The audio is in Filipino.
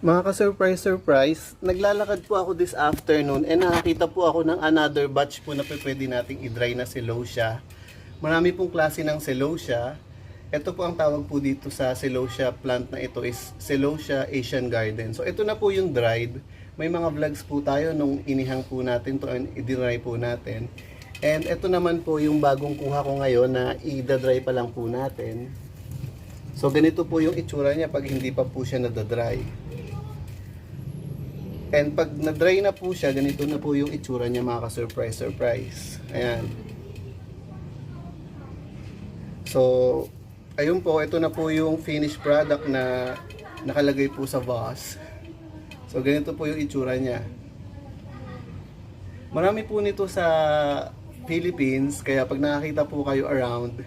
Mga ka-surprise, naglalakad po ako this afternoon and nakakita po ako ng another batch po na pwede nating i-dry na celosia. Marami pong klase ng celosia. Ito po ang tawag po dito sa celosia plant na ito is Celosia Asian Garden. So ito na po yung dried. May mga vlogs po tayo nung inihang po natin to and i-dry po natin. And ito naman po yung bagong kuha ko ngayon na i-dry pa lang po natin. So ganito po yung itsura niya pag hindi pa po siya nadadry. And pag na-dry na po siya, ganito na po yung itsura niya mga ka-surprise. Ayan. So, ayun po, ito na po yung finished product na nakalagay po sa vase. So, ganito po yung itsura niya. Marami po nito sa Philippines, kaya pag nakakita po kayo around,